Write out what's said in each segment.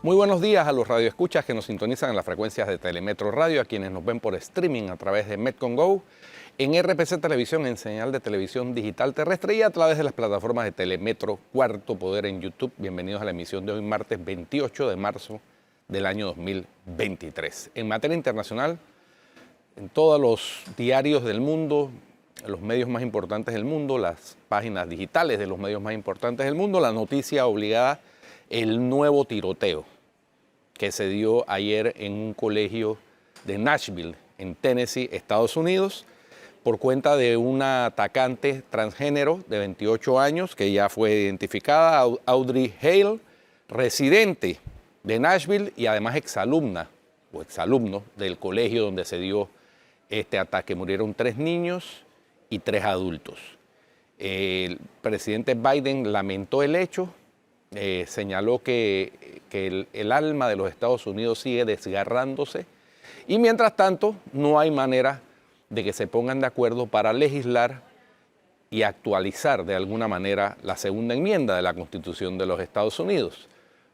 Muy buenos días a los radioescuchas que nos sintonizan en las frecuencias de Telemetro Radio, a quienes nos ven por streaming a través de Metcon Go, en RPC Televisión, en señal de televisión digital terrestre y a través de las plataformas de Telemetro Cuarto Poder en YouTube. Bienvenidos a la emisión de hoy, martes 28 de marzo del año 2023. En materia internacional, en todos los diarios del mundo, los medios más importantes del mundo, las páginas digitales de los medios más importantes del mundo, la noticia obligada: el nuevo tiroteo que se dio ayer en un colegio de Nashville, en Tennessee, Estados Unidos, por cuenta de una atacante transgénero de 28 años que ya fue identificada, Audrey Hale, residente de Nashville y además exalumna o exalumno del colegio donde se dio este ataque. Murieron 3 niños y 3 adultos. El presidente Biden lamentó el hecho. Señaló que el alma de los Estados Unidos sigue desgarrándose y mientras tanto no hay manera de que se pongan de acuerdo para legislar y actualizar de alguna manera la segunda enmienda de la Constitución de los Estados Unidos,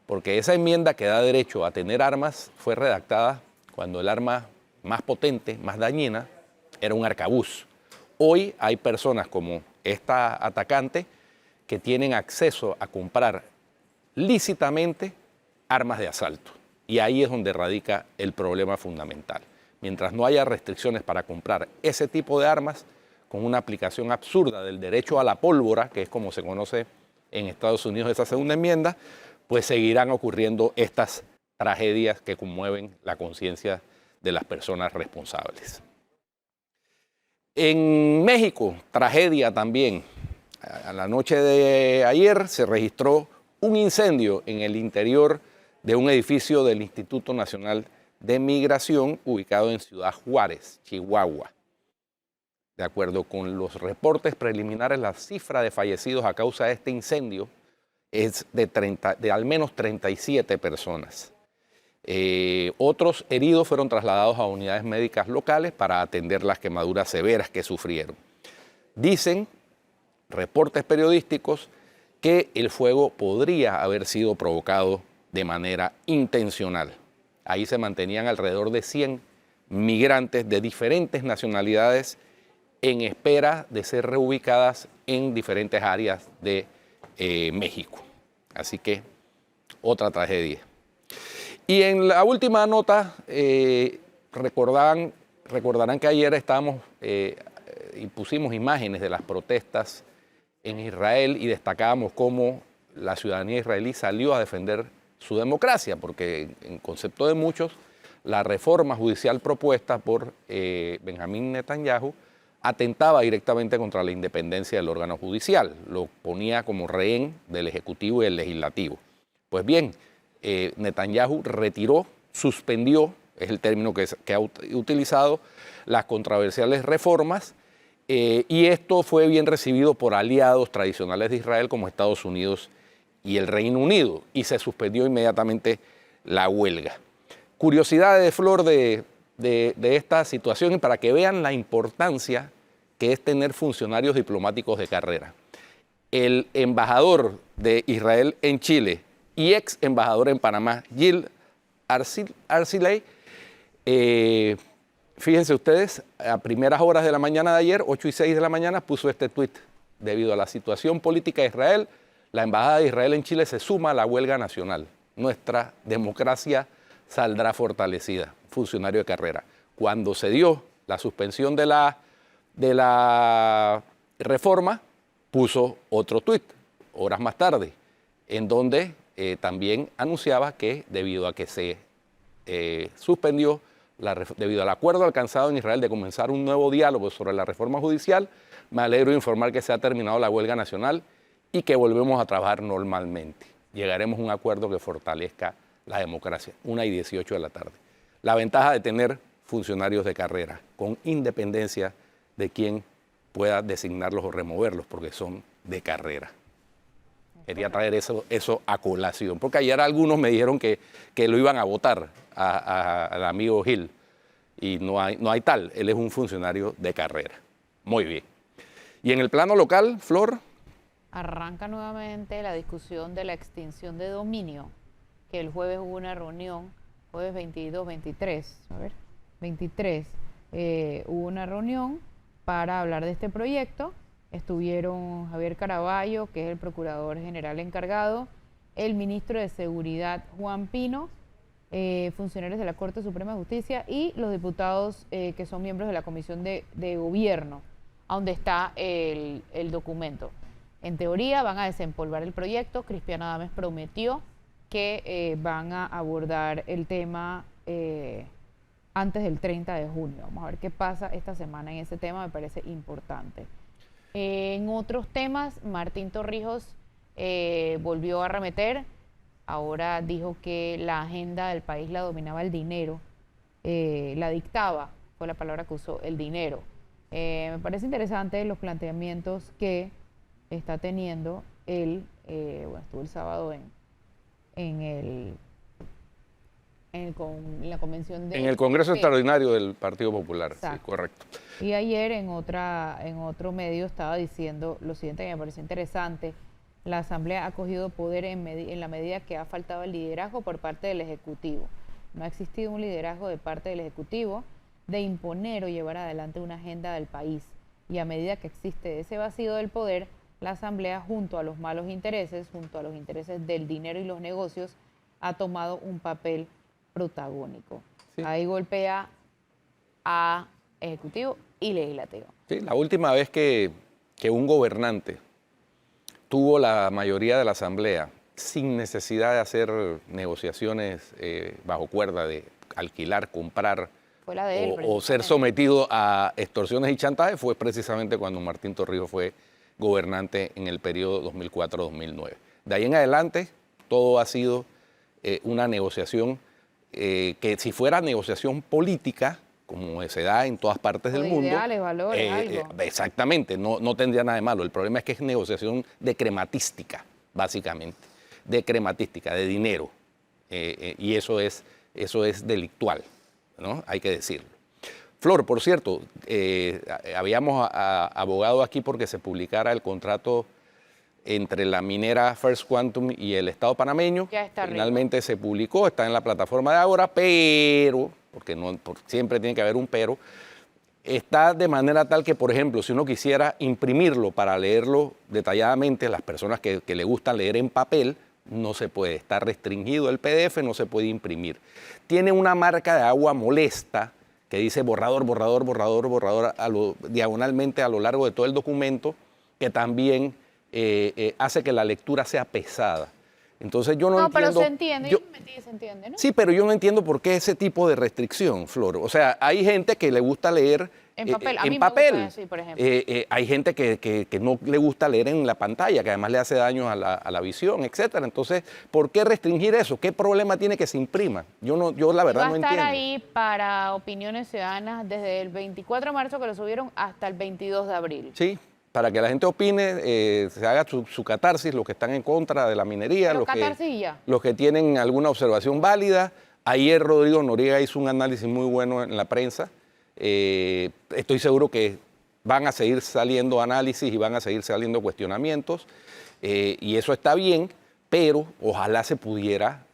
porque esa enmienda que da derecho a tener armas fue redactada cuando el arma más potente, más dañina, era un arcabuz. Hoy hay personas como esta atacante que tienen acceso a comprar lícitamente armas de asalto. Y ahí es donde radica el problema fundamental. Mientras no haya restricciones para comprar ese tipo de armas, con una aplicación absurda del derecho a la pólvora, que es como se conoce en Estados Unidos esa segunda enmienda, pues seguirán ocurriendo estas tragedias que conmueven la conciencia de las personas responsables. En México, tragedia también. A la noche de ayer se registró un incendio en el interior de un edificio del Instituto Nacional de Migración ubicado en Ciudad Juárez, Chihuahua. De acuerdo con los reportes preliminares, la cifra de fallecidos a causa de este incendio es de al menos 37 personas. Otros heridos fueron trasladados a unidades médicas locales para atender las quemaduras severas que sufrieron. Dicen reportes periodísticos que el fuego podría haber sido provocado de manera intencional. Ahí se mantenían alrededor de 100 migrantes de diferentes nacionalidades en espera de ser reubicadas en diferentes áreas de México. Así que otra tragedia. Y en la última nota, recordarán que ayer estábamos y pusimos imágenes de las protestas en Israel y destacábamos cómo la ciudadanía israelí salió a defender su democracia, porque en concepto de muchos, la reforma judicial propuesta por Benjamín Netanyahu atentaba directamente contra la independencia del órgano judicial, lo ponía como rehén del Ejecutivo y del Legislativo. Pues bien, Netanyahu retiró, suspendió, es el término que ha utilizado, las controversiales reformas. Y esto fue bien recibido por aliados tradicionales de Israel como Estados Unidos y el Reino Unido, y se suspendió inmediatamente la huelga. Curiosidades de Flor de esta situación y para que vean la importancia que es tener funcionarios diplomáticos de carrera. El embajador de Israel en Chile y ex embajador en Panamá, Gil Arcilay, fíjense ustedes, a primeras horas de la mañana de ayer, 8 y 6 de la mañana, puso este tuit. Debido a la situación política de Israel, la Embajada de Israel en Chile se suma a la huelga nacional. Nuestra democracia saldrá fortalecida. Funcionario de carrera. Cuando se dio la suspensión de la reforma, puso otro tuit, horas más tarde, en donde también anunciaba que debido a que se suspendió, debido al acuerdo alcanzado en Israel de comenzar un nuevo diálogo sobre la reforma judicial, me alegro de informar que se ha terminado la huelga nacional y que volvemos a trabajar normalmente. Llegaremos a un acuerdo que fortalezca la democracia. 1:18 de la tarde. La ventaja de tener funcionarios de carrera, con independencia de quién pueda designarlos o removerlos, porque son de carrera. Quería traer eso a colación, porque ayer algunos me dijeron que lo iban a votar al amigo Gil, y no hay tal, él es un funcionario de carrera. Muy bien. Y en el plano local, Flor. Arranca nuevamente la discusión de la extinción de dominio que el jueves hubo una reunión, jueves 22, 23, a ver, 23, hubo una reunión para hablar de este proyecto. Estuvieron Javier Caraballo, que es el procurador general encargado, el ministro de Seguridad, Juan Pino, funcionarios de la Corte Suprema de Justicia y los diputados que son miembros de la Comisión de Gobierno, donde está el documento. En teoría van a desempolvar el proyecto. Cristiano Adames prometió que van a abordar el tema antes del 30 de junio. Vamos a ver qué pasa esta semana en ese tema, me parece importante. En otros temas, Martín Torrijos volvió a arremeter. Ahora dijo que la agenda del país la dominaba el dinero, la dictaba, fue la palabra que usó, el dinero. Me parece interesante los planteamientos que está teniendo él. Bueno, estuvo el sábado en la convención de... En el Congreso Extraordinario del Partido Popular, exacto. Sí, correcto. Y ayer en otro medio estaba diciendo lo siguiente, que me parece interesante: la Asamblea ha cogido poder en la medida que ha faltado el liderazgo por parte del Ejecutivo. No ha existido un liderazgo de parte del Ejecutivo de imponer o llevar adelante una agenda del país. Y a medida que existe ese vacío del poder, la Asamblea, junto a los malos intereses, junto a los intereses del dinero y los negocios, ha tomado un papel protagónico. Sí. Ahí golpea a Ejecutivo y Legislativo. Sí, la última vez que un gobernante tuvo la mayoría de la Asamblea sin necesidad de hacer negociaciones bajo cuerda, de alquilar, comprar fue la de él, o ser sometido a extorsiones y chantajes, fue precisamente cuando Martín Torrijos fue gobernante en el periodo 2004-2009. De ahí en adelante, todo ha sido una negociación que, si fuera negociación política, como se da en todas partes del mundo. Ideales, valores, algo. Exactamente, no tendría nada de malo. El problema es que es negociación de crematística, básicamente, de crematística, de dinero. Y eso es delictual, ¿no? Hay que decirlo. Flor, por cierto, habíamos abogado aquí porque se publicara el contrato entre la minera First Quantum y el Estado panameño. Ya está. Finalmente arriba. Se publicó, está en la plataforma de Ágora, pero, porque siempre tiene que haber un pero, está de manera tal que, por ejemplo, si uno quisiera imprimirlo para leerlo detalladamente, las personas que le gustan leer en papel, no se puede, está restringido el PDF, no se puede imprimir. Tiene una marca de agua molesta que dice borrador, borrador, borrador, borrador, diagonalmente a lo largo de todo el documento, que también hace que la lectura sea pesada. Entonces yo no entiendo... No, pero se entiende, yo me metí y se entiende, ¿no? Sí, pero yo no entiendo por qué ese tipo de restricción, Flor. O sea, hay gente que le gusta leer en papel. A mí papel. Me gusta así, por ejemplo. Hay gente que no le gusta leer en la pantalla, que además le hace daño a la visión, etcétera. Entonces, ¿por qué restringir eso? ¿Qué problema tiene que se imprima? Yo la verdad no entiendo. Va a estar ahí para opiniones ciudadanas desde el 24 de marzo, que lo subieron, hasta el 22 de abril. Sí, para que la gente opine, se haga su catarsis, los que están en contra de la minería, los que tienen alguna observación válida. Ayer Rodrigo Noriega hizo un análisis muy bueno en la prensa. Estoy seguro que van a seguir saliendo análisis y van a seguir saliendo cuestionamientos, y eso está bien, pero ojalá se pudiera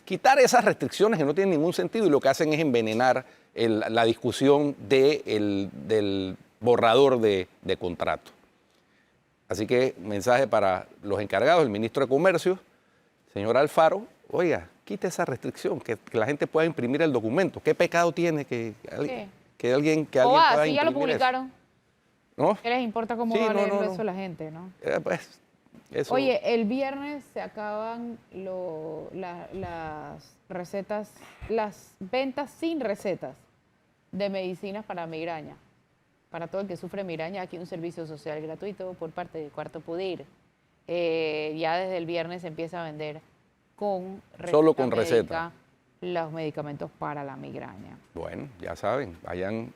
quitar esas restricciones que no tienen ningún sentido y lo que hacen es envenenar la discusión del borrador de contrato. Así que mensaje para los encargados, el ministro de Comercio, señor Alfaro, oiga, quite esa restricción, que la gente pueda imprimir el documento. ¿Qué pecado tiene que alguien pueda imprimir ya lo publicaron. Eso? ¿No? ¿Qué les importa cómo va a leer eso la gente, no? Pues, eso. Oye, el viernes se acaban las recetas, las ventas sin recetas de medicinas para migraña. Para todo el que sufre migraña, aquí un servicio social gratuito por parte de Cuarto Poder. Ya desde el viernes se empieza a vender con receta solo con receta los medicamentos para la migraña. Bueno, ya saben,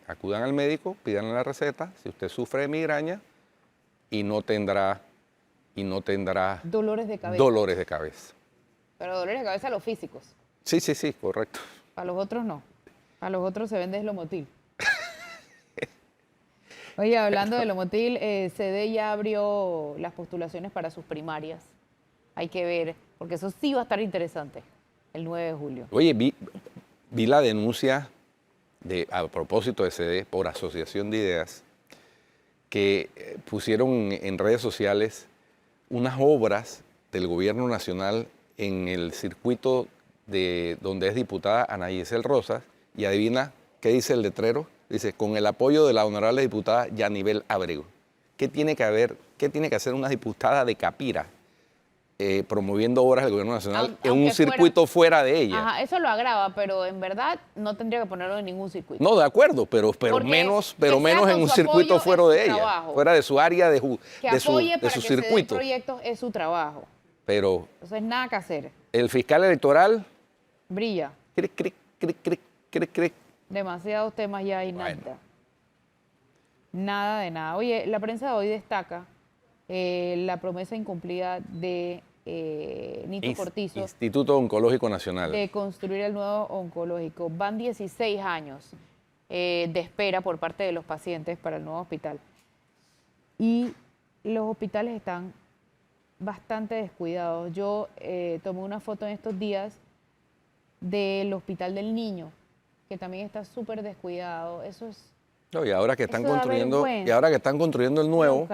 acudan al médico, pidan la receta si usted sufre de migraña y no tendrá dolores de cabeza. Dolores de cabeza. Pero dolores de cabeza los físicos. Sí, correcto. Para los otros no. Para los otros se vende Eslomotil. Oye, hablando de Eslomotil, CD ya abrió las postulaciones para sus primarias. Hay que ver porque eso sí va a estar interesante el 9 de julio. Oye, vi la denuncia a propósito de CD por Asociación de Ideas, que pusieron en redes sociales unas obras del gobierno nacional en el circuito de donde es diputada Ana Giselle Rosas, y adivina qué dice el letrero. Dice, con el apoyo de la honorable diputada Yanibel Abrego. ¿Qué tiene que hacer una diputada de Capira promoviendo obras del gobierno nacional en un circuito fuera de ella? Ajá, eso lo agrava, pero en verdad no tendría que ponerlo en ningún circuito. No, de acuerdo, pero menos en un circuito fuera de ella, fuera de su área, de su circuito. Proyectos es su trabajo. Pero entonces nada que hacer. El fiscal electoral brilla. Cric, cric, cric, cric, cric, cric. Demasiados temas ya y nada. Bueno. Nada de nada. Oye, la prensa de hoy destaca la promesa incumplida de Nito Cortizo. Instituto Oncológico Nacional. De construir el nuevo oncológico. Van 16 años de espera por parte de los pacientes para el nuevo hospital. Y los hospitales están bastante descuidados. Yo tomé una foto en estos días del Hospital del Niño, que también está súper descuidado. Eso es... No, y ahora que están construyendo el nuevo,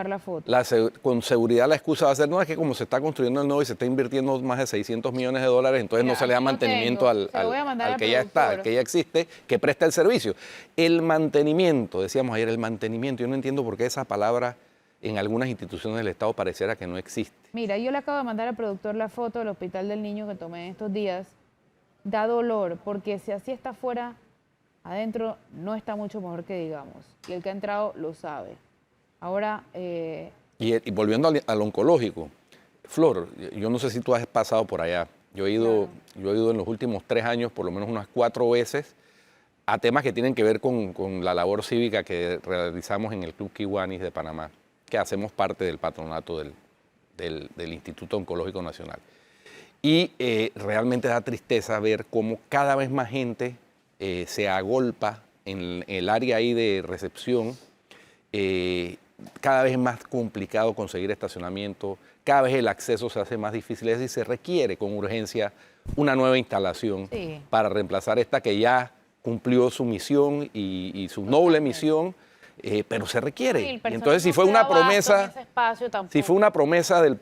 con seguridad la excusa va a ser, no, es que como se está construyendo el nuevo y se está invirtiendo más de 600 millones de dólares, entonces no se le da mantenimiento al que ya está, al que ya existe, que presta el servicio. El mantenimiento, decíamos ayer, el mantenimiento, yo no entiendo por qué esa palabra en algunas instituciones del Estado pareciera que no existe. Mira, yo le acabo de mandar al productor la foto del Hospital del Niño que tomé en estos días. Da dolor, porque si así está afuera, adentro no está mucho mejor que digamos. Y el que ha entrado lo sabe. Ahora... Y volviendo al oncológico, Flor, yo no sé si tú has pasado por allá. Yo he ido en los últimos 3 años, por lo menos unas 4 veces, a temas que tienen que ver con la labor cívica que realizamos en el Club Kiwanis de Panamá, que hacemos parte del patronato del Instituto Oncológico Nacional. Y realmente da tristeza ver cómo cada vez más gente se agolpa en el área ahí de recepción. Cada vez es más complicado conseguir estacionamiento, cada vez el acceso se hace más difícil, es decir, se requiere con urgencia una nueva instalación para reemplazar esta que ya cumplió su misión y su noble misión. Pero se requiere. Y entonces, si fue una promesa,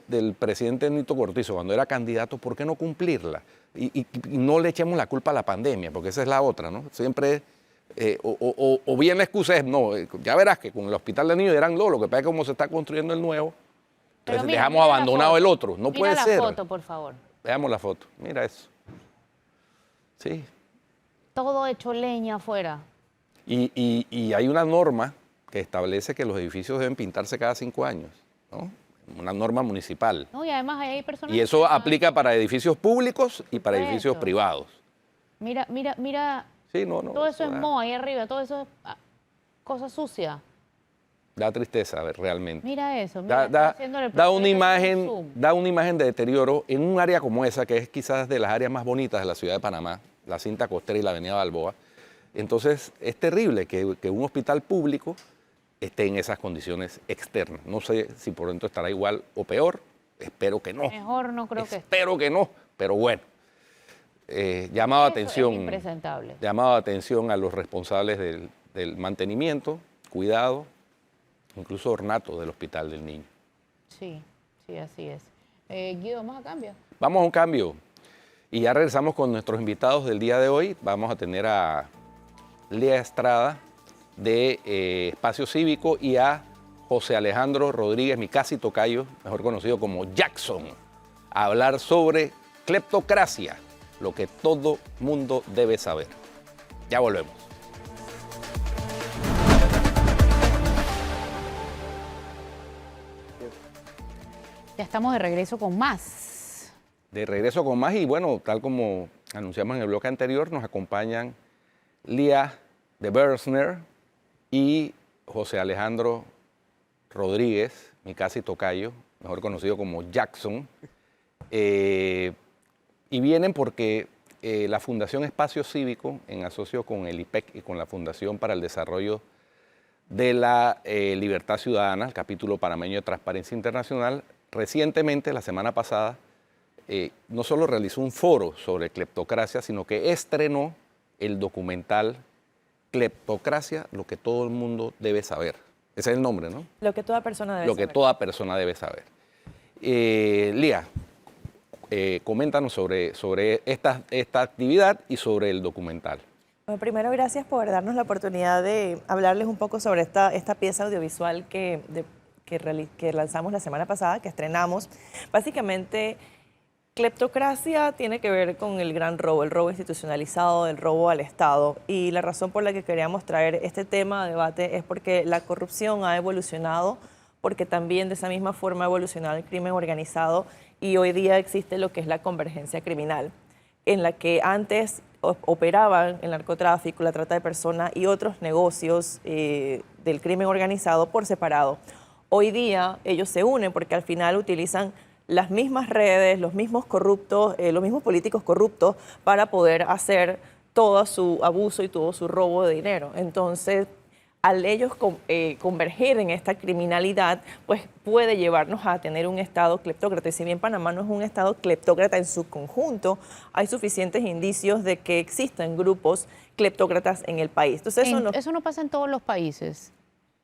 del presidente Nito Cortizo cuando era candidato, ¿por qué no cumplirla? Y no le echemos la culpa a la pandemia, porque esa es la otra, ¿no? Siempre, o bien la excusa es, no, ya verás que con el Hospital de Niños dirán, lo que pasa es que como se está construyendo el nuevo, entonces dejamos abandonado el otro. No puede ser. Mira la foto, por favor. Veamos la foto. Mira eso. Sí. Todo hecho leña afuera. Y hay una norma que establece que los edificios deben pintarse cada 5 años, ¿no? Una norma municipal. No, y además hay personas... Y eso aplica para edificios públicos y para edificios privados. Mira. Sí, no. Todo eso es moho ahí arriba, todo eso es cosa sucia. Da tristeza, realmente. Mira eso. Da una imagen de deterioro en un área como esa, que es quizás de las áreas más bonitas de la ciudad de Panamá, la cinta costera y la avenida Balboa. Entonces, es terrible que un hospital público esté en esas condiciones externas. No sé si por dentro estará igual o peor. Espero que no. Mejor no creo que... Espero que no, pero bueno. Llamado a atención. Es impresentable. Llamado a atención a los responsables del mantenimiento, cuidado, incluso ornato del Hospital del Niño. Sí, así es. Guido, ¿vamos a cambio? Vamos a un cambio. Y ya regresamos con nuestros invitados del día de hoy. Vamos a tener a Lía Estrada de Espacio Cívico y a José Alejandro Rodríguez, mi casi tocayo, mejor conocido como Jackson, a hablar sobre cleptocracia, lo que todo mundo debe saber. Ya volvemos. Ya estamos de regreso con más. Y bueno, tal como anunciamos en el bloque anterior, nos acompañan Lía de Bersner y José Alejandro Rodríguez, mi casi tocayo, mejor conocido como Jackson. Y vienen porque la Fundación Espacio Cívico, en asocio con el IPEC y con la Fundación para el Desarrollo de la Libertad Ciudadana, el capítulo panameño de Transparencia Internacional, recientemente, la semana pasada, no solo realizó un foro sobre cleptocracia, sino que estrenó el documental Cleptocracia, lo que todo el mundo debe saber. Ese es el nombre, ¿no? Lo que toda persona debe Lo saber. que toda persona debe saber. Lía, coméntanos sobre esta actividad y sobre el documental. Bueno, primero, gracias por darnos la oportunidad de hablarles un poco sobre esta pieza audiovisual que lanzamos la semana pasada, que estrenamos. Básicamente, cleptocracia tiene que ver con el gran robo, el robo institucionalizado, el robo al Estado. Y la razón por la que queríamos traer este tema a debate es porque la corrupción ha evolucionado, porque también de esa misma forma ha evolucionado el crimen organizado y hoy día existe lo que es la convergencia criminal, en la que antes operaban el narcotráfico, la trata de personas y otros negocios del crimen organizado por separado. Hoy día ellos se unen porque al final utilizan las mismas redes, los mismos corruptos, los mismos políticos corruptos para poder hacer todo su abuso y todo su robo de dinero. Entonces, al ellos converger en esta criminalidad, pues puede llevarnos a tener un Estado cleptócrata. Y si bien Panamá no es un Estado cleptócrata en su conjunto, hay suficientes indicios de que existen grupos cleptócratas en el país. Entonces, Eso no pasa en todos los países.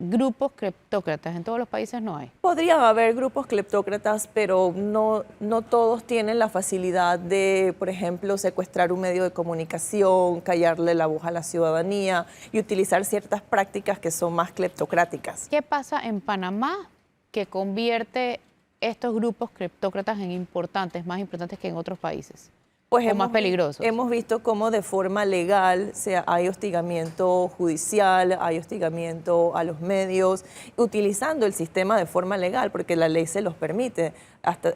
Grupos cleptócratas, en todos los países no hay. Podría haber grupos cleptócratas, pero no todos tienen la facilidad de, por ejemplo, secuestrar un medio de comunicación, callarle la voz a la ciudadanía y utilizar ciertas prácticas que son más cleptocráticas. ¿Qué pasa en Panamá que convierte estos grupos cleptócratas en importantes, más importantes que en otros países? Pues o más peligrosos. Hemos visto cómo de forma legal hay hostigamiento judicial, hay hostigamiento a los medios, utilizando el sistema de forma legal, porque la ley se los permite.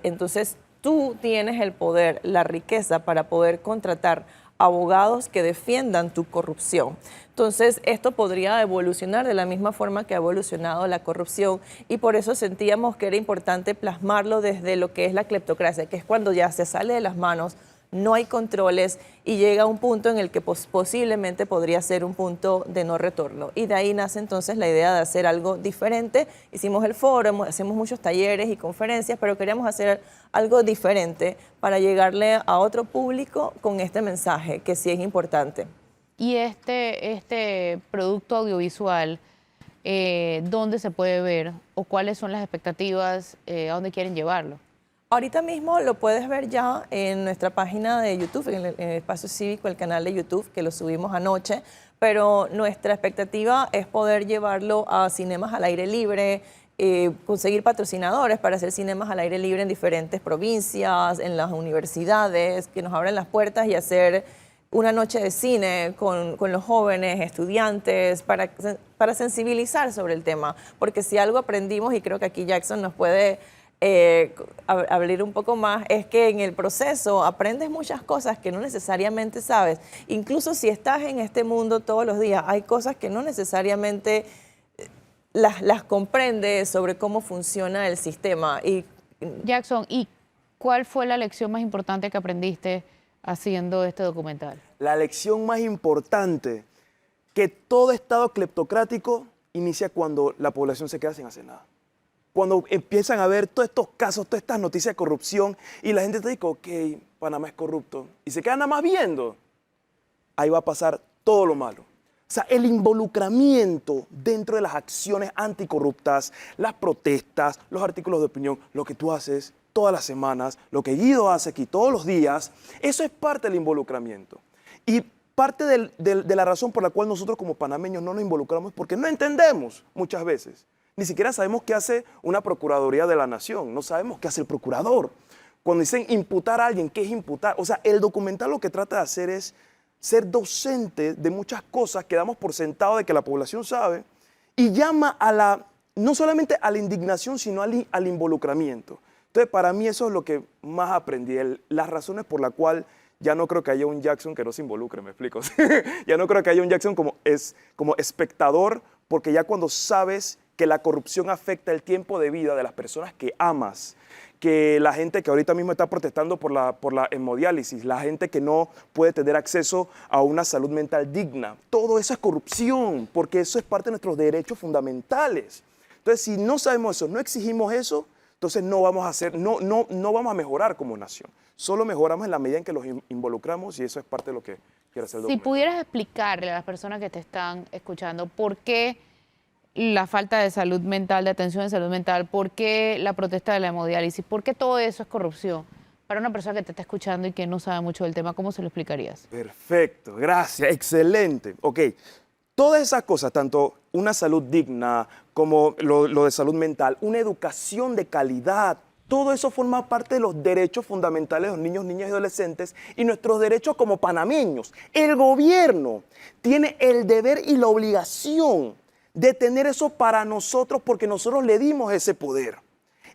Entonces, tú tienes el poder, la riqueza para poder contratar abogados que defiendan tu corrupción. Entonces, esto podría evolucionar de la misma forma que ha evolucionado la corrupción y por eso sentíamos que era importante plasmarlo desde lo que es la cleptocracia, que es cuando ya se sale de las manos, no hay controles y llega a un punto en el que posiblemente podría ser un punto de no retorno. Y de ahí nace entonces la idea de hacer algo diferente. Hicimos el foro, hacemos muchos talleres y conferencias, pero queríamos hacer algo diferente para llegarle a otro público con este mensaje, que sí es importante. Y este producto audiovisual, ¿dónde se puede ver? ¿O cuáles son las expectativas? ¿A dónde quieren llevarlo? Ahorita mismo lo puedes ver ya en nuestra página de YouTube, en el Espacio Cívico, el canal de YouTube, que lo subimos anoche, pero nuestra expectativa es poder llevarlo a cinemas al aire libre, conseguir patrocinadores para hacer cinemas al aire libre en diferentes provincias, en las universidades, que nos abran las puertas y hacer una noche de cine con los jóvenes, estudiantes, para sensibilizar sobre el tema. Porque si algo aprendimos, y creo que aquí Jackson nos puede abrir un poco más, es que en el proceso aprendes muchas cosas que no necesariamente sabes. Incluso si estás en este mundo todos los días, hay cosas que no necesariamente las comprendes sobre cómo funciona el sistema. Jackson, ¿y cuál fue la lección más importante que aprendiste haciendo este documental? La lección más importante, que todo Estado cleptocrático inicia cuando la población se queda sin hacer nada. Cuando empiezan a ver todos estos casos, todas estas noticias de corrupción y la gente te dice, ok, Panamá es corrupto, y se quedan nada más viendo, ahí va a pasar todo lo malo. O sea, el involucramiento dentro de las acciones anticorruptas, las protestas, los artículos de opinión, lo que tú haces todas las semanas, lo que Guido hace aquí todos los días, eso es parte del involucramiento. Y parte de la razón por la cual nosotros como panameños no nos involucramos es porque no entendemos muchas veces. Ni siquiera sabemos qué hace una Procuraduría de la Nación, no sabemos qué hace el procurador. Cuando dicen imputar a alguien, ¿qué es imputar? O sea, el documental lo que trata de hacer es ser docente de muchas cosas que damos por sentado de que la población sabe y llama no solamente a la indignación, sino al involucramiento. Entonces, para mí eso es lo que más aprendí, las razones por las cuales ya no creo que haya un Jackson que no se involucre, me explico. Ya no creo que haya un Jackson como espectador, porque ya cuando sabes que la corrupción afecta el tiempo de vida de las personas que amas, que la gente que ahorita mismo está protestando por la hemodiálisis, la gente que no puede tener acceso a una salud mental digna, todo eso es corrupción, porque eso es parte de nuestros derechos fundamentales. Entonces, si no sabemos eso, no exigimos eso, entonces no vamos a mejorar como nación. Solo mejoramos en la medida en que los involucramos y eso es parte de lo que quiero hacer el Si documento. pudieras explicarle a las personas que te están escuchando por qué la falta de salud mental, de atención en salud mental, por qué la protesta de la hemodiálisis, por qué todo eso es corrupción, para una persona que te está escuchando y que no sabe mucho del tema, ¿cómo se lo explicarías? Perfecto, gracias, excelente. Ok, todas esas cosas, tanto una salud digna como lo de salud mental, una educación de calidad, todo eso forma parte de los derechos fundamentales de los niños, niñas y adolescentes y nuestros derechos como panameños. El gobierno tiene el deber y la obligación de tener eso para nosotros porque nosotros le dimos ese poder.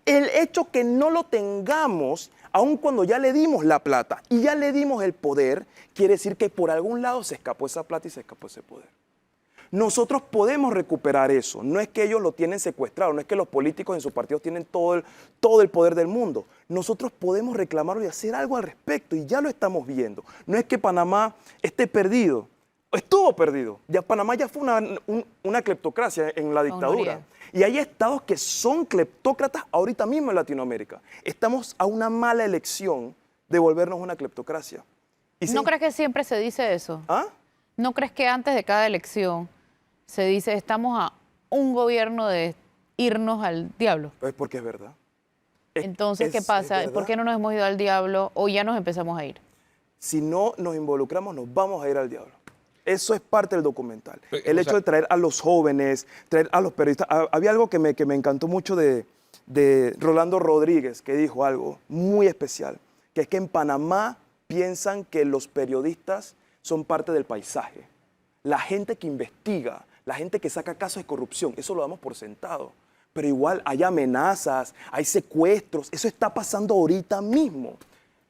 El hecho que no lo tengamos, aun cuando ya le dimos la plata y ya le dimos el poder, quiere decir que por algún lado se escapó esa plata y se escapó ese poder. Nosotros podemos recuperar eso. No es que ellos lo tienen secuestrado, no es que los políticos en sus partidos tienen todo el poder del mundo. Nosotros podemos reclamarlo y hacer algo al respecto y ya lo estamos viendo. No es que Panamá esté perdido, estuvo perdido. Ya Panamá ya fue una cleptocracia en la dictadura. Noriega. Y hay estados que son cleptócratas ahorita mismo en Latinoamérica. Estamos a una mala elección de volvernos una cleptocracia. Y ¿No sí- crees que siempre se dice eso? ¿Ah? ¿No crees que antes de cada elección se dice estamos a un gobierno de irnos al diablo? Pues porque es verdad. Entonces, ¿qué es pasa? verdad. ¿Por qué no nos hemos ido al diablo o ya nos empezamos a ir? Si no nos involucramos, nos vamos a ir al diablo. Eso es parte del documental. El o hecho sea- de traer a los jóvenes, traer a los periodistas. Había algo que me encantó mucho de Rolando Rodríguez, que dijo algo muy especial, que es que en Panamá piensan que los periodistas son parte del paisaje. La gente que investiga, la gente que saca casos de corrupción, eso lo damos por sentado. Pero igual hay amenazas, hay secuestros, eso está pasando ahorita mismo.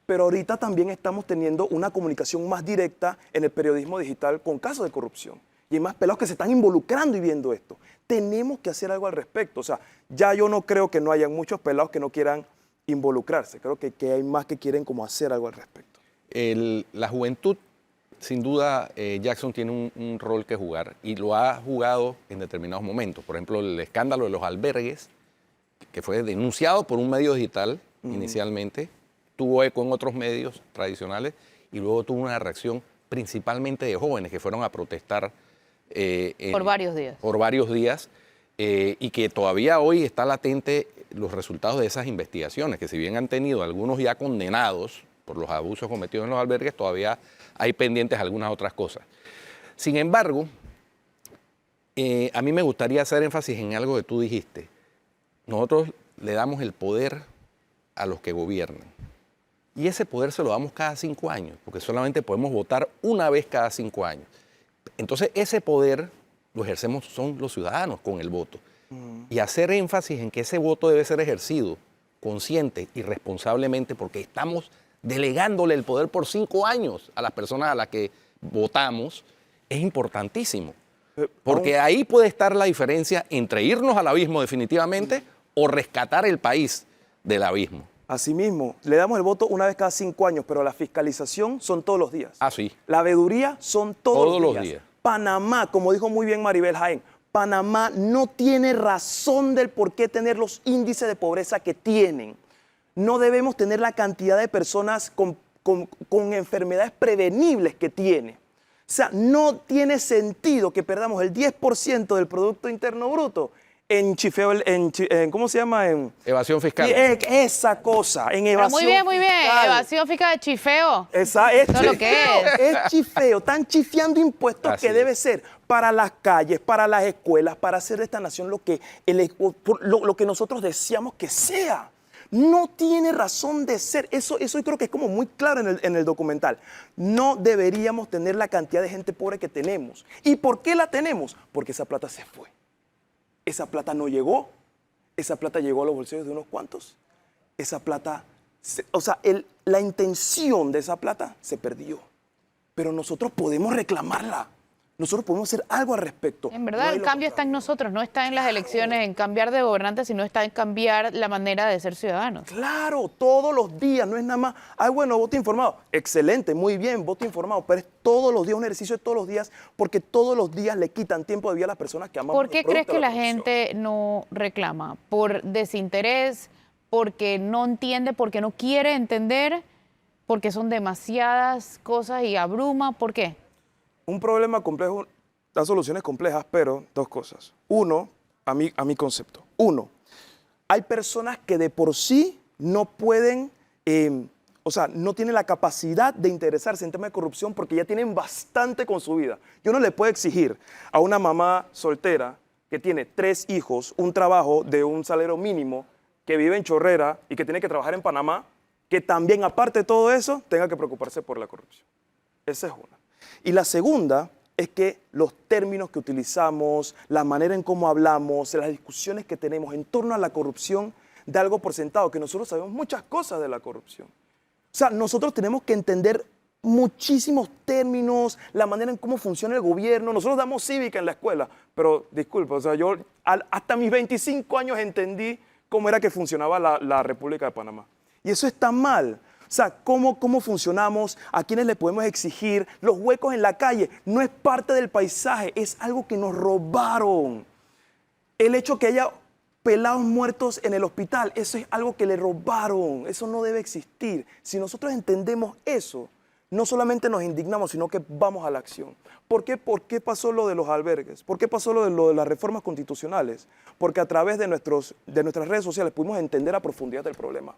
Pero ahorita también estamos teniendo una comunicación más directa en el periodismo digital con casos de corrupción. Y hay más pelados que se están involucrando y viendo esto. Tenemos que hacer algo al respecto. O sea, ya yo no creo que no haya muchos pelados que no quieran involucrarse. Creo que hay más que quieren como hacer algo al respecto. La juventud, sin duda, Jackson tiene un rol que jugar y lo ha jugado en determinados momentos. Por ejemplo, el escándalo de los albergues, que fue denunciado por un medio digital inicialmente, tuvo eco en otros medios tradicionales y luego tuvo una reacción principalmente de jóvenes que fueron a protestar Por varios días. por varios días, y que todavía hoy está latente los resultados de esas investigaciones, que si bien han tenido algunos ya condenados por los abusos cometidos en los albergues, todavía hay pendientes algunas otras cosas. Sin embargo, a mí me gustaría hacer énfasis en algo que tú dijiste. Nosotros le damos el poder a los que gobiernan. Y ese poder se lo damos cada 5 años, porque solamente podemos votar una vez cada 5 años. Entonces, ese poder lo ejercemos son los ciudadanos con el voto. Y hacer énfasis en que ese voto debe ser ejercido consciente y responsablemente, porque estamos delegándole el poder por 5 años a las personas a las que votamos, es importantísimo. Porque ahí puede estar la diferencia entre irnos al abismo definitivamente o rescatar el país del abismo. Asimismo, le damos el voto una vez cada 5 años, pero la fiscalización son todos los días. Ah, sí. La veeduría son todos Todos los los días. días. Panamá, como dijo muy bien Maribel Jaén, Panamá no tiene razón del por qué tener los índices de pobreza que tienen. No debemos tener la cantidad de personas con enfermedades prevenibles que tiene. O sea, no tiene sentido que perdamos el 10% del Producto Interno Bruto en chifeo, ¿cómo se llama? Evasión fiscal. Esa cosa, en Pero evasión muy bien, muy bien. fiscal. Evasión fiscal de chifeo. Esa es Eso es lo que es chifeo, están chifiando impuestos Así que es. debe ser para las calles, para las escuelas, para hacer de esta nación lo que nosotros deseamos que sea. No tiene razón de ser. Eso yo creo que es como muy claro en el documental. No deberíamos tener la cantidad de gente pobre que tenemos. ¿Y por qué la tenemos? Porque esa plata se fue. Esa plata no llegó. Esa plata llegó a los bolsillos de unos cuantos. Esa plata, la intención de esa plata se perdió. Pero nosotros podemos reclamarla. Nosotros podemos hacer algo al respecto. En verdad, No hay el lo cambio está en contrario. nosotros, no está en las elecciones, en cambiar de gobernantes, sino está en cambiar la manera de ser ciudadanos. Claro, todos los días, no es nada más, bueno, voto informado. Excelente, muy bien, voto informado, pero es todos los días, un ejercicio de todos los días, porque todos los días le quitan tiempo de vida a las personas que amamos. ¿Por qué el producto crees que de la corrupción. gente no reclama? ¿Por desinterés? porque no entiende, porque no quiere entender, porque son demasiadas cosas y abruma? ¿Por qué? Un problema complejo da soluciones complejas, pero dos cosas. Uno, a mi concepto. Uno, hay personas que de por sí no pueden, o sea, no tienen la capacidad de interesarse en temas de corrupción porque ya tienen bastante con su vida. Yo no le puedo exigir a una mamá soltera que tiene 3 hijos, un trabajo de un salario mínimo, que vive en Chorrera y que tiene que trabajar en Panamá, que también, aparte de todo eso, tenga que preocuparse por la corrupción. Esa es una. Y la segunda es que los términos que utilizamos, la manera en cómo hablamos, las discusiones que tenemos en torno a la corrupción, da algo por sentado, que nosotros sabemos muchas cosas de la corrupción. O sea, nosotros tenemos que entender muchísimos términos, la manera en cómo funciona el gobierno. Nosotros damos cívica en la escuela, pero disculpa, o sea, yo hasta mis 25 años entendí cómo era que funcionaba la República de Panamá. Y eso está mal. O sea, cómo funcionamos, a quiénes le podemos exigir, los huecos en la calle, no es parte del paisaje, es algo que nos robaron. El hecho que haya pelados muertos en el hospital, eso es algo que le robaron, eso no debe existir. Si nosotros entendemos eso, no solamente nos indignamos, sino que vamos a la acción. ¿Por qué pasó lo de los albergues? ¿Por qué pasó lo de las reformas constitucionales? Porque a través de nuestras redes sociales pudimos entender a profundidad el problema.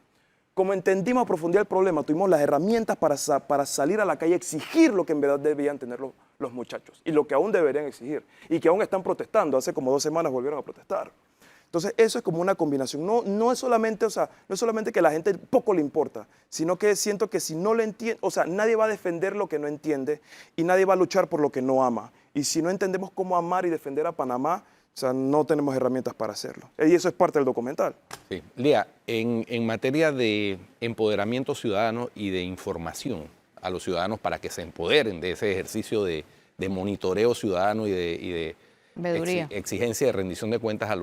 Como entendimos a profundidad el problema, tuvimos las herramientas para salir a la calle y exigir lo que en verdad debían tener los muchachos y lo que aún deberían exigir y que aún están protestando. Hace como 2 semanas volvieron a protestar. Entonces, eso es como una combinación. No es solamente, o sea, no es solamente que a la gente poco le importa, sino que siento que si no lo entiende, o sea, nadie va a defender lo que no entiende y nadie va a luchar por lo que no ama. Y si no entendemos cómo amar y defender a Panamá, o sea, no tenemos herramientas para hacerlo. Y eso es parte del documental. Sí. Lía, en materia de empoderamiento ciudadano y de información a los ciudadanos para que se empoderen de ese ejercicio de monitoreo ciudadano y de exigencia de rendición de cuentas a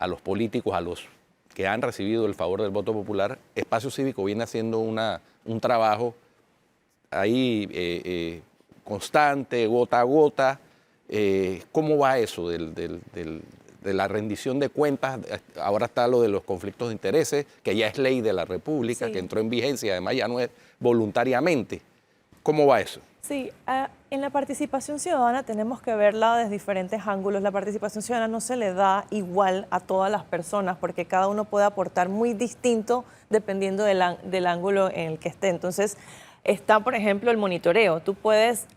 los políticos, a los que han recibido el favor del voto popular, Espacio Cívico viene haciendo un trabajo ahí constante, gota a gota. ¿Cómo va eso de la rendición de cuentas? Ahora está lo de los conflictos de intereses, que ya es ley de la República, sí, que entró en vigencia, además ya no es voluntariamente. ¿Cómo va eso? Sí, en la participación ciudadana tenemos que verla desde diferentes ángulos. La participación ciudadana no se le da igual a todas las personas porque cada uno puede aportar muy distinto dependiendo del ángulo en el que esté. Entonces, está, por ejemplo, el monitoreo. Tú puedes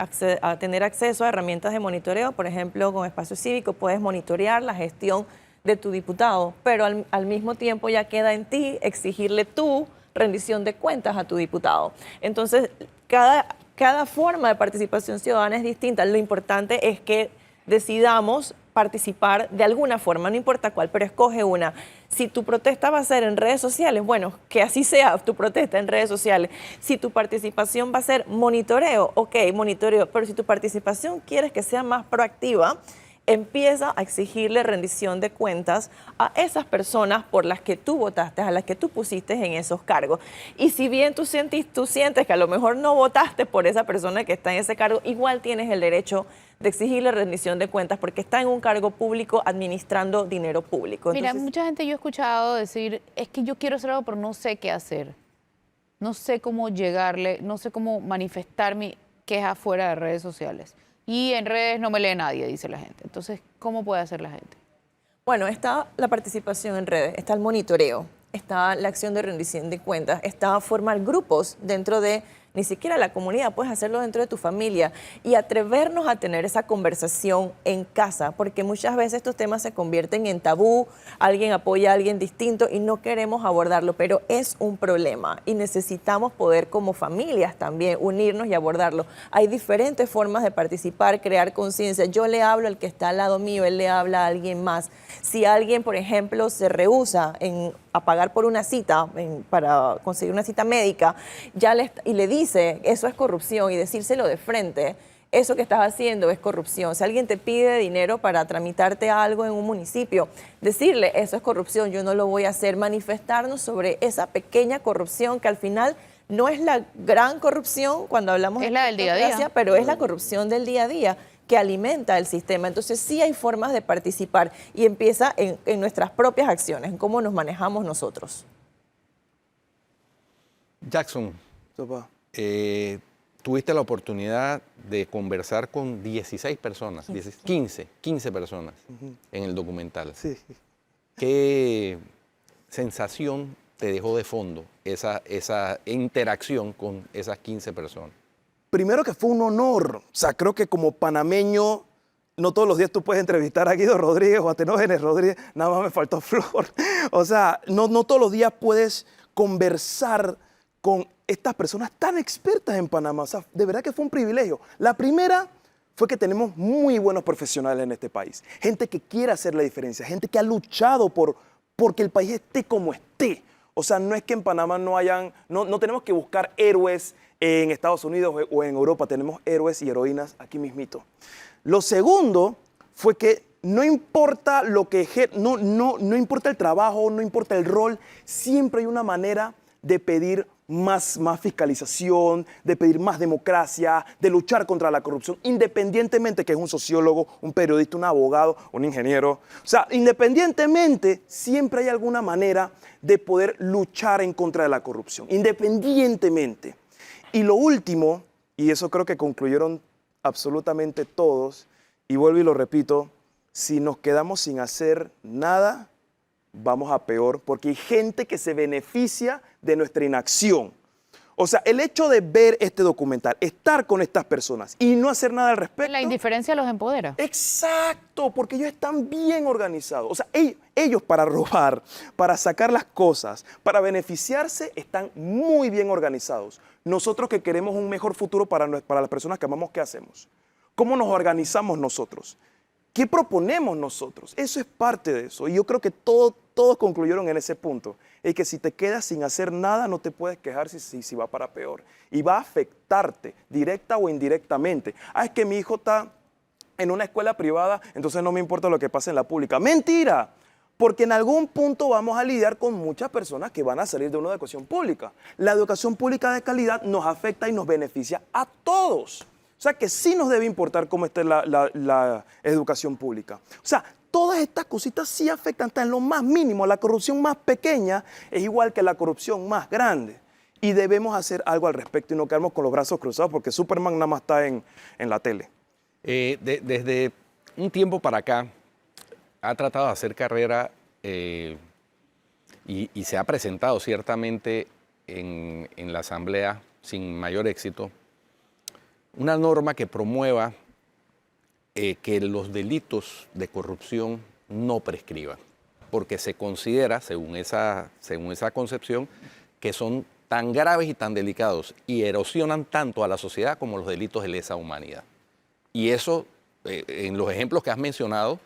tener acceso a herramientas de monitoreo, por ejemplo, con Espacio Cívico puedes monitorear la gestión de tu diputado, pero al mismo tiempo ya queda en ti exigirle tu rendición de cuentas a tu diputado. Entonces, cada forma de participación ciudadana es distinta. Lo importante es que decidamos participar de alguna forma, no importa cuál, pero escoge una. Si tu protesta va a ser en redes sociales, bueno, que así sea tu protesta en redes sociales. Si tu participación va a ser monitoreo, ok, monitoreo, pero si tu participación quieres que sea más proactiva, empieza a exigirle rendición de cuentas a esas personas por las que tú votaste, a las que tú pusiste en esos cargos. Y si bien tú sientes que a lo mejor no votaste por esa persona que está en ese cargo, igual tienes el derecho de exigirle rendición de cuentas porque está en un cargo público administrando dinero público. Mira, Entonces, mucha gente yo he escuchado decir, es que yo quiero hacer algo, pero no sé qué hacer. No sé cómo llegarle, no sé cómo manifestar mi queja fuera de redes sociales. Y en redes no me lee nadie, dice la gente. Entonces, ¿cómo puede hacer la gente? bueno, está la participación en redes, está el monitoreo, está la acción de rendición de cuentas, está formar grupos dentro de ni siquiera la comunidad, puedes hacerlo dentro de tu familia y atrevernos a tener esa conversación en casa, porque muchas veces estos temas se convierten en tabú, alguien apoya a alguien distinto y no queremos abordarlo, pero es un problema y necesitamos poder como familias también unirnos y abordarlo. Hay diferentes formas de participar, crear conciencia. Yo le hablo al que está al lado mío, él le habla a alguien más. Si alguien, por ejemplo, se rehúsa a pagar por una cita, para conseguir una cita médica, y le dice, eso es corrupción, y decírselo de frente, eso que estás haciendo es corrupción. Si alguien te pide dinero para tramitarte algo en un municipio, decirle, eso es corrupción, yo no lo voy a hacer. Manifestarnos sobre esa pequeña corrupción que al final no es la gran corrupción cuando hablamos Es la del día a día. pero es la corrupción del día a día que alimenta el sistema. Entonces sí hay formas de participar y empieza en nuestras propias acciones, en cómo nos manejamos nosotros. Jackson, Sopa. tuviste la oportunidad de conversar con 16 personas, 15 personas en el documental. Sí. ¿Qué sensación te dejó de fondo esa interacción con esas 15 personas? Primero que fue un honor. O sea, creo que como panameño, no todos los días tú puedes entrevistar a Guido Rodríguez o a Tenógenes Rodríguez, nada más me faltó Flor. O sea, no todos los días puedes conversar con estas personas tan expertas en Panamá. O sea, de verdad que fue un privilegio. La primera fue que tenemos muy buenos profesionales en este país. Gente que quiere hacer la diferencia, gente que ha luchado porque el país esté como esté. O sea, no es que en Panamá no tenemos que buscar héroes en Estados Unidos o en Europa, tenemos héroes y heroínas aquí mismito. Lo segundo fue que no importa no importa el trabajo, no importa el rol, siempre hay una manera de pedir más fiscalización, de pedir más democracia, de luchar contra la corrupción, independientemente que es un sociólogo, un periodista, un abogado, un ingeniero. O sea, independientemente, siempre hay alguna manera de poder luchar en contra de la corrupción, independientemente. Y lo último, y eso creo que concluyeron absolutamente todos, y vuelvo y lo repito, si nos quedamos sin hacer nada, vamos a peor, porque hay gente que se beneficia de nuestra inacción. O sea, el hecho de ver este documental, estar con estas personas y no hacer nada al respecto. La indiferencia los empodera. Exacto, porque ellos están bien organizados. O sea, ellos para robar, para sacar las cosas, para beneficiarse, están muy bien organizados. Nosotros que queremos un mejor futuro para las personas que amamos, ¿qué hacemos? ¿Cómo nos organizamos nosotros? ¿Qué proponemos nosotros? Eso es parte de eso. Y yo creo que todos concluyeron en ese punto. Es que si te quedas sin hacer nada, no te puedes quejar si va para peor. Y va a afectarte, directa o indirectamente. Es que mi hijo está en una escuela privada, entonces no me importa lo que pase en la pública. ¡Mentira! Porque en algún punto vamos a lidiar con muchas personas que van a salir de una educación pública. La educación pública de calidad nos afecta y nos beneficia a todos. O sea, que sí nos debe importar cómo esté la educación pública. O sea, todas estas cositas sí afectan hasta en lo más mínimo. La corrupción más pequeña es igual que la corrupción más grande. Y debemos hacer algo al respecto y no quedarnos con los brazos cruzados porque Superman nada más está en la tele. Desde un tiempo para acá, ha tratado de hacer carrera y se ha presentado ciertamente en la Asamblea sin mayor éxito una norma que promueva que los delitos de corrupción no prescriban, porque se considera, según esa concepción, que son tan graves y tan delicados y erosionan tanto a la sociedad como los delitos de lesa humanidad. Y eso, en los ejemplos que has mencionado,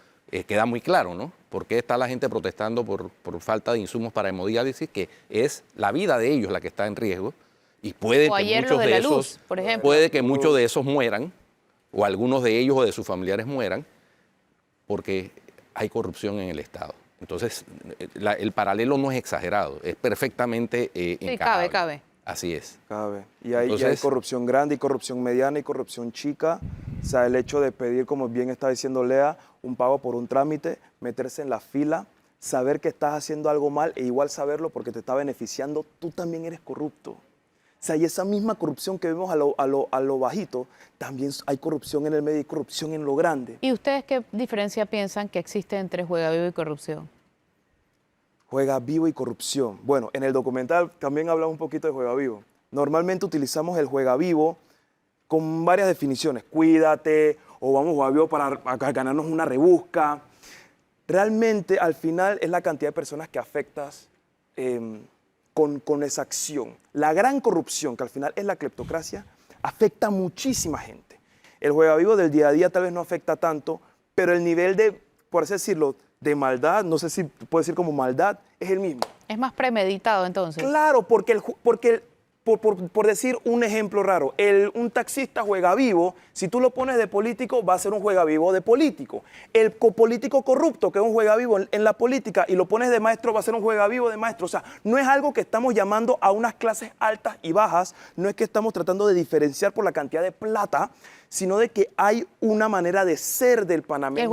queda muy claro, ¿no? ¿Por qué está la gente protestando por falta de insumos para hemodiálisis? Que es la vida de ellos la que está en riesgo. Y puede que muchos de esos, por ejemplo. puede que muchos de esos mueran, o algunos de ellos o de sus familiares mueran, porque hay corrupción en el Estado. Entonces, el paralelo no es exagerado, es perfectamente encajable. Cabe. Así es. Cabe. Y hay Entonces, corrupción grande y corrupción mediana y corrupción chica. O sea, el hecho de pedir, como bien está diciendo Lea, un pago por un trámite, meterse en la fila, saber que estás haciendo algo mal e igual saberlo porque te está beneficiando, tú también eres corrupto. O sea, y esa misma corrupción que vemos a lo bajito, también hay corrupción en el medio y corrupción en lo grande. ¿Y ustedes qué diferencia piensan que existe entre juega vivo y corrupción? Juega vivo y corrupción. Bueno, en el documental también hablamos un poquito de juega vivo. Normalmente utilizamos el juega vivo con varias definiciones. Cuídate, o vamos a jugar vivo para ganarnos una rebusca. Realmente, al final, es la cantidad de personas que afectas con esa acción. La gran corrupción, que al final es la cleptocracia, afecta a muchísima gente. El juega vivo del día a día tal vez no afecta tanto, pero el nivel de, por así decirlo, de maldad, no sé si puede decir como maldad, es el mismo. Es más premeditado entonces. Claro, por decir un ejemplo raro, un taxista juega vivo, si tú lo pones de político, va a ser un juega vivo de político. El político corrupto, que es un juega vivo en la política, y lo pones de maestro, va a ser un juega vivo de maestro. O sea, no es algo que estamos llamando a unas clases altas y bajas, no es que estamos tratando de diferenciar por la cantidad de plata, sino de que hay una manera de ser del panameño. El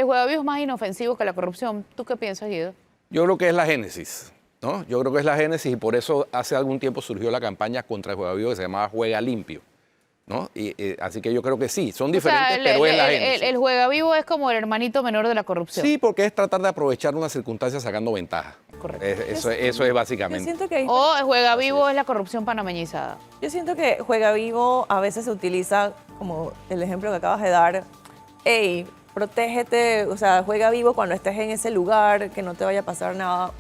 juega vivo es más inofensivo que la corrupción. ¿Tú qué piensas, Guido? yo creo que es la génesis. ¿no? Yo creo que es la génesis y por eso hace algún tiempo surgió la campaña contra el Juega Vivo que se llamaba Juega Limpio, ¿no? Así que yo creo que sí, son diferentes, pero es la génesis. El juega vivo es como el hermanito menor de la corrupción. Sí, porque es tratar de aprovechar una circunstancia sacando ventaja. Correcto. Eso es Yo básicamente. siento que O el juega vivo es la corrupción panameñizada. Yo siento que Juega Vivo a veces se utiliza como el ejemplo que acabas de dar. Hey, protégete, o sea, juega vivo cuando estés en ese lugar, que no te vaya a pasar nada.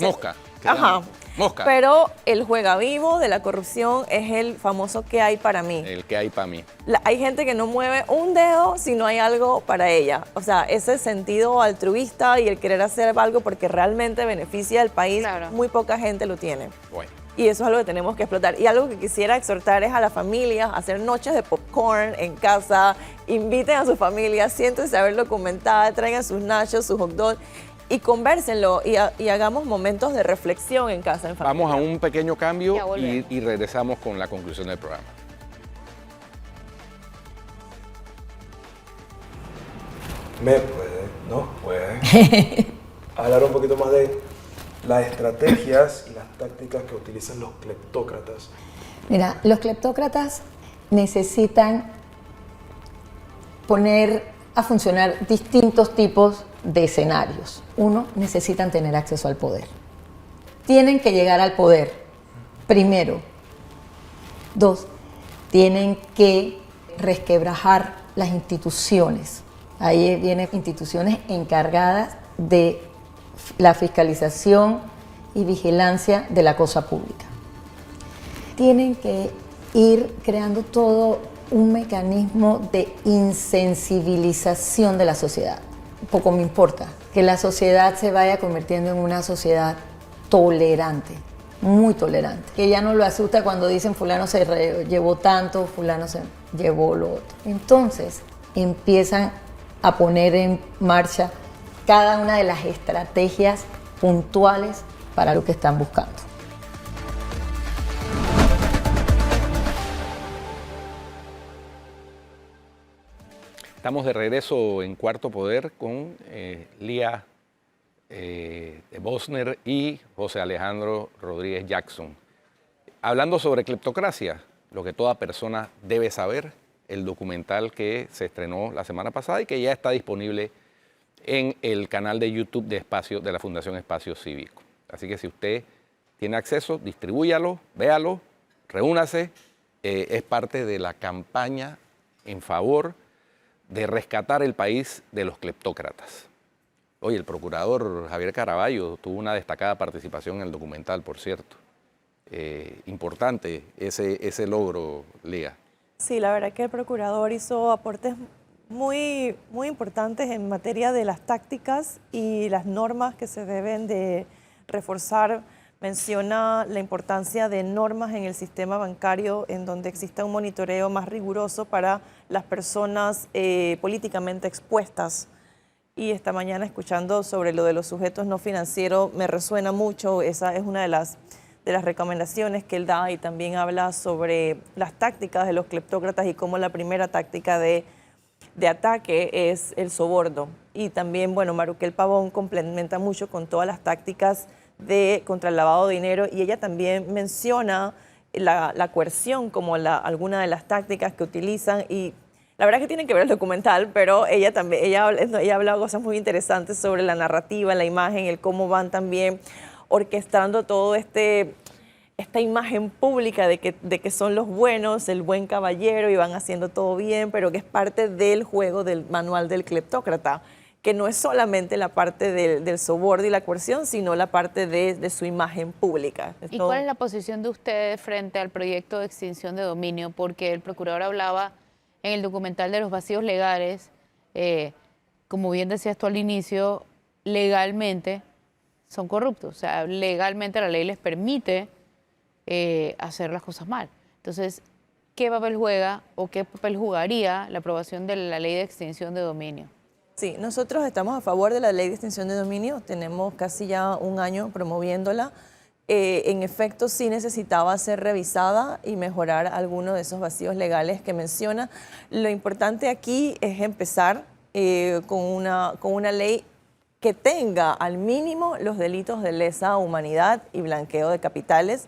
Mosca. ¿Qué Ajá. llaman? Mosca. Pero el juega vivo de la corrupción es el famoso "qué hay para mí". El que hay para mí. Hay gente que no mueve un dedo si no hay algo para ella. O sea, ese sentido altruista y el querer hacer algo porque realmente beneficia al país, Claro. muy poca gente lo tiene. Bueno. Y eso es algo que tenemos que explotar. Y algo que quisiera exhortar es a las familias a hacer noches de popcorn en casa. Inviten a sus familias, siéntense a ver documental, traigan sus nachos, sus hot dogs y convérsenlo y hagamos momentos de reflexión en casa, en familia. Vamos a un pequeño Ya cambio volvemos. y regresamos con la conclusión del programa. ¿Me puede hablar un poquito más de las estrategias y las tácticas que utilizan los cleptócratas? Mira, los cleptócratas necesitan poner a funcionar distintos tipos de escenarios. Uno, necesitan tener acceso al poder. Tienen que llegar al poder, primero. Dos, tienen que resquebrajar las instituciones. Ahí vienen instituciones encargadas de la fiscalización y vigilancia de la cosa pública. Tienen que ir creando todo un mecanismo de insensibilización de la sociedad. Poco me importa que la sociedad se vaya convirtiendo en una sociedad tolerante, muy tolerante, que ya no lo asusta cuando dicen fulano se llevó tanto, fulano se llevó lo otro. Entonces empiezan a poner en marcha cada una de las estrategias puntuales para lo que están buscando. Estamos de regreso en Cuarto Poder con Lía Bosner y José Alejandro Rodríguez Jackson. Hablando sobre cleptocracia, lo que toda persona debe saber, el documental que se estrenó la semana pasada y que ya está disponible en el canal de YouTube de la Fundación Espacio Cívico. Así que si usted tiene acceso, distribúyalo, véalo, reúnase. Es parte de la campaña en favor de rescatar el país de los cleptócratas. Oye, el procurador Javier Caraballo tuvo una destacada participación en el documental, por cierto. Importante ese logro, Lía. Sí, la verdad que el procurador hizo aportes muy, muy importantes en materia de las tácticas y las normas que se deben de reforzar. Menciona la importancia de normas en el sistema bancario en donde exista un monitoreo más riguroso para las personas políticamente expuestas. Y esta mañana, escuchando sobre lo de los sujetos no financieros, me resuena mucho. Esa es una de las recomendaciones que él da, y también habla sobre las tácticas de los cleptócratas y cómo la primera táctica de ataque es el soborno. Y también, bueno, Maruquel Pavón complementa mucho con todas las tácticas contra el lavado de dinero, y ella también menciona la coerción como alguna de las tácticas que utilizan. Y la verdad es que tienen que ver el documental, pero ella habla cosas muy interesantes sobre la narrativa, la imagen, el cómo van también orquestando todo esta imagen pública de que son los buenos, el buen caballero, y van haciendo todo bien, pero que es parte del juego del manual del cleptócrata, que no es solamente la parte del soborno y la coerción, sino la parte de su imagen pública. ¿Y cuál es la posición de ustedes frente al proyecto de extinción de dominio? Porque el procurador hablaba en el documental de los vacíos legales, como bien decías tú al inicio, legalmente son corruptos. O sea, legalmente la ley les permite hacer las cosas mal. Entonces, ¿qué papel juega o qué papel jugaría la aprobación de la ley de extinción de dominio? Sí, nosotros estamos a favor de la ley de extinción de dominio, tenemos casi ya un año promoviéndola. En efecto, sí necesitaba ser revisada y mejorar algunos de esos vacíos legales que menciona. Lo importante aquí es empezar con una ley que tenga al mínimo los delitos de lesa humanidad y blanqueo de capitales.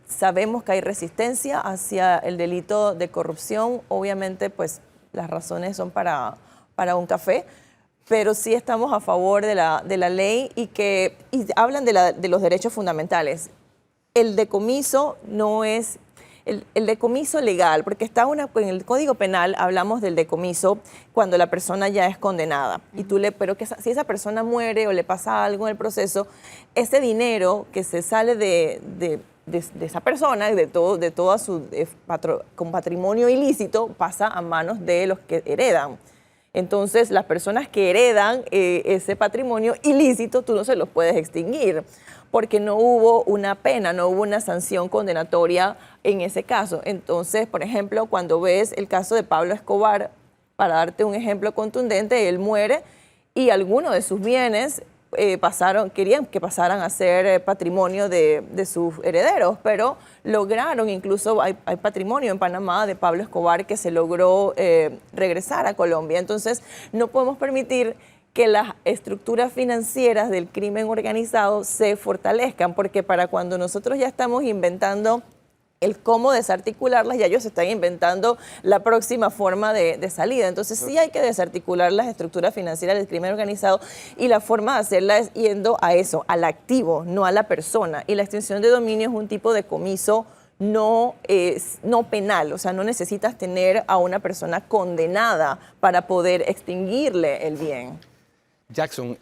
Sabemos que hay resistencia hacia el delito de corrupción. Obviamente, pues las razones son para un café, pero sí estamos a favor de la ley y hablan de los derechos fundamentales. El decomiso no es el decomiso legal, porque en el Código Penal hablamos del decomiso cuando la persona ya es condenada. Pero si esa persona muere o le pasa algo en el proceso, ese dinero que se sale de esa persona, de todo su con patrimonio ilícito, pasa a manos de los que heredan. Entonces, las personas que heredan ese patrimonio ilícito, tú no se los puedes extinguir, porque no hubo una pena, no hubo una sanción condenatoria en ese caso. Entonces, por ejemplo, cuando ves el caso de Pablo Escobar, para darte un ejemplo contundente, él muere y algunos de sus bienes querían que pasaran a ser patrimonio de sus herederos, pero lograron, incluso hay patrimonio en Panamá de Pablo Escobar que se logró regresar a Colombia. Entonces, no podemos permitir que las estructuras financieras del crimen organizado se fortalezcan, porque para cuando nosotros ya estamos inventando el cómo desarticularlas, ya ellos están inventando la próxima forma de salida. Entonces sí hay que desarticular las estructuras financieras del crimen organizado y la forma de hacerla es yendo a eso, al activo, no a la persona. Y la extinción de dominio es un tipo de comiso no penal, o sea, no necesitas tener a una persona condenada para poder extinguirle el bien. Jackson,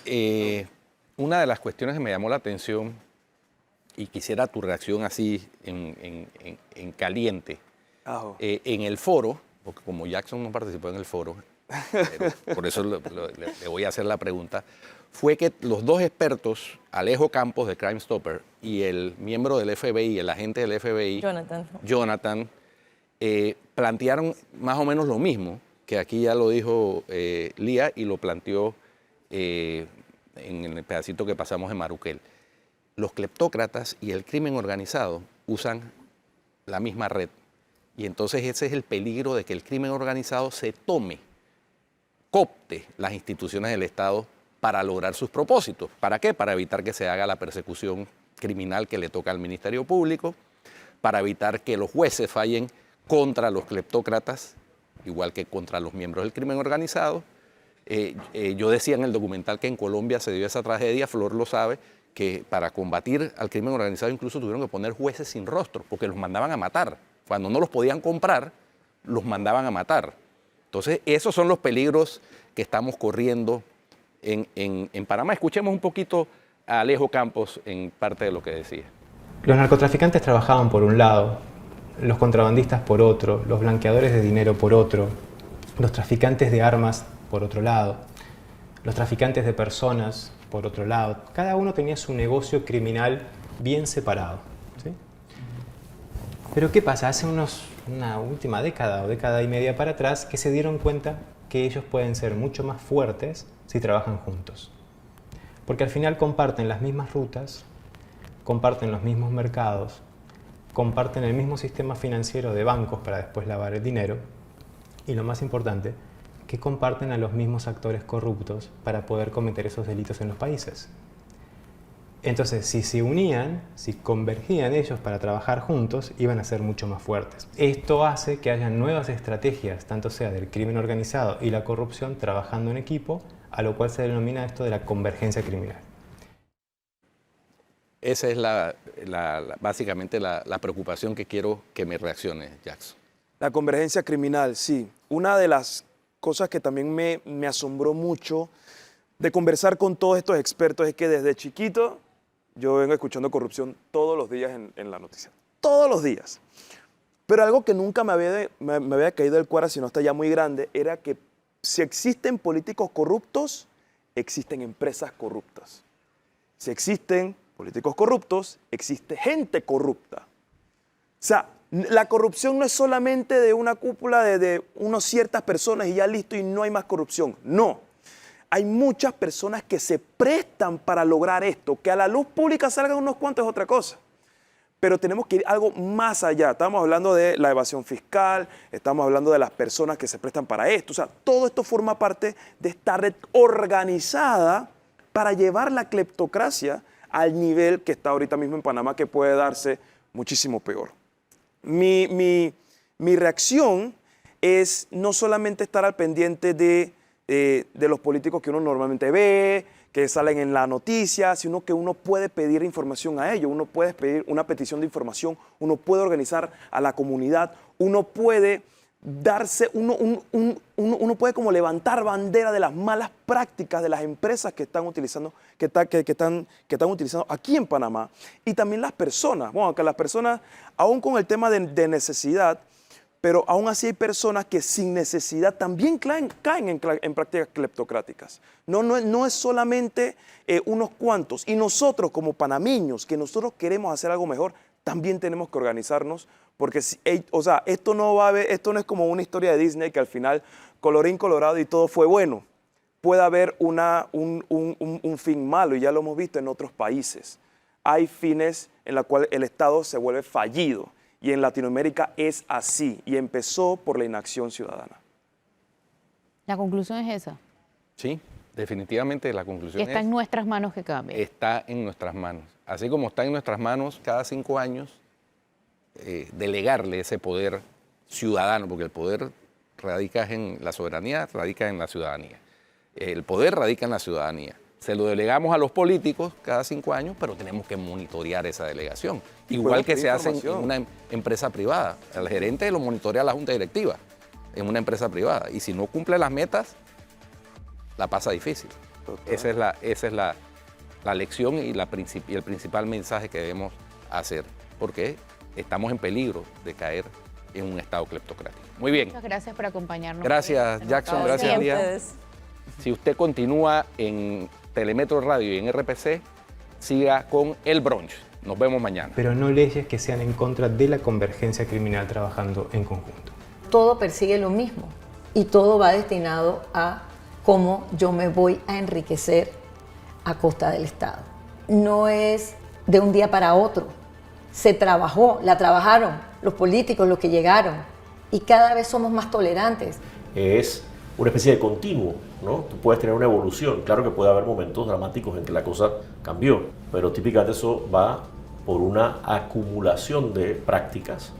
una de las cuestiones que me llamó la atención y quisiera tu reacción así en caliente, en el foro, porque como Jackson no participó en el foro, pero por eso le voy a hacer la pregunta, fue que los dos expertos, Alejo Campos de Crime Stopper y el miembro del FBI, el agente del FBI, Jonathan, plantearon más o menos lo mismo, que aquí ya lo dijo Lía y lo planteó en el pedacito que pasamos en Maruquel. Los cleptócratas y el crimen organizado usan la misma red. Y entonces ese es el peligro de que el crimen organizado se coopte las instituciones del Estado para lograr sus propósitos. ¿Para qué? Para evitar que se haga la persecución criminal que le toca al Ministerio Público, para evitar que los jueces fallen contra los cleptócratas, igual que contra los miembros del crimen organizado. Yo decía en el documental que en Colombia se dio esa tragedia, Flor lo sabe, que para combatir al crimen organizado incluso tuvieron que poner jueces sin rostro, porque los mandaban a matar. Cuando no los podían comprar, los mandaban a matar. Entonces, esos son los peligros que estamos corriendo en Panamá. Escuchemos un poquito a Alejo Campos en parte de lo que decía. Los narcotraficantes trabajaban por un lado, los contrabandistas por otro, los blanqueadores de dinero por otro, los traficantes de armas por otro lado, los traficantes de personas por otro lado. Cada uno tenía su negocio criminal bien separado, ¿sí? Pero ¿qué pasa? Hace una última década o década y media para atrás que se dieron cuenta que ellos pueden ser mucho más fuertes si trabajan juntos. Porque al final comparten las mismas rutas, comparten los mismos mercados, comparten el mismo sistema financiero de bancos para después lavar el dinero y lo más importante, que comparten a los mismos actores corruptos para poder cometer esos delitos en los países. Entonces, si se unían, si convergían ellos para trabajar juntos, iban a ser mucho más fuertes. Esto hace que haya nuevas estrategias, tanto sea del crimen organizado y la corrupción, trabajando en equipo, a lo cual se denomina esto de la convergencia criminal. Esa es básicamente la preocupación que quiero que me reaccione, Jackson. La convergencia criminal, sí. Una de las cosas que también me asombró mucho de conversar con todos estos expertos es que desde chiquito yo vengo escuchando corrupción todos los días en la noticia. Todos los días. Pero algo que nunca me había caído del cuadro, sino hasta ya muy grande, era que si existen políticos corruptos, existen empresas corruptas. Si existen políticos corruptos, existe gente corrupta. O sea, la corrupción no es solamente de una cúpula de unas ciertas personas y ya listo y no hay más corrupción. No. Hay muchas personas que se prestan para lograr esto. Que a la luz pública salgan unos cuantos es otra cosa. pero tenemos que ir algo más allá. Estamos hablando de la evasión fiscal, estamos hablando de las personas que se prestan para esto. O sea, todo esto forma parte de esta red organizada para llevar la cleptocracia al nivel que está ahorita mismo en Panamá, que puede darse muchísimo peor. Mi reacción es no solamente estar al pendiente de los políticos que uno normalmente ve, que salen en la noticia, sino que uno puede pedir información a ellos, uno puede pedir una petición de información, uno puede organizar a la comunidad, uno puede darse, uno puede como levantar bandera de las malas prácticas de las empresas que están utilizando, que están utilizando aquí en Panamá, y también las personas. Bueno, que las personas, aún con el tema de necesidad, pero aún así hay personas que sin necesidad también caen en prácticas cleptocráticas. No es solamente unos cuantos. Y nosotros como panameños, que nosotros queremos hacer algo mejor, también tenemos que organizarnos, porque esto no es como una historia de Disney que al final, colorín colorado y todo fue bueno. Puede haber un fin malo, y ya lo hemos visto en otros países. Hay fines en los cuales el Estado se vuelve fallido. Y en Latinoamérica es así, y empezó por la inacción ciudadana. La conclusión es esa. Sí, definitivamente la conclusión Que está es, en nuestras manos que cambie. está en nuestras manos. Así como está en nuestras manos cada 5 años, delegarle ese poder ciudadano, porque el poder radica en la soberanía, radica en la ciudadanía. El poder radica en la ciudadanía. Se lo delegamos a los políticos cada 5 años, pero tenemos que monitorear esa delegación. Igual que se hace en una empresa privada. El gerente lo monitorea la junta directiva en una empresa privada. Y si no cumple las metas, la pasa difícil. Esa es la lección y el principal mensaje que debemos hacer. Porque estamos en peligro de caer en un estado cleptocrático. Muy bien. Muchas gracias por acompañarnos. Gracias, Jackson. Gracias, Lía. Si usted continúa en Telemetro Radio y en RPC, siga con El Brunch. Nos vemos mañana. Pero no leyes que sean en contra de la convergencia criminal trabajando en conjunto. Todo persigue lo mismo y todo va destinado a cómo yo me voy a enriquecer a costa del Estado. No es de un día para otro. Se trabajó, la trabajaron los políticos, los que llegaron, y cada vez somos más tolerantes. Es una especie de continuo, ¿no? Tú puedes tener una evolución. Claro que puede haber momentos dramáticos en que la cosa cambió, pero típicamente eso va por una acumulación de prácticas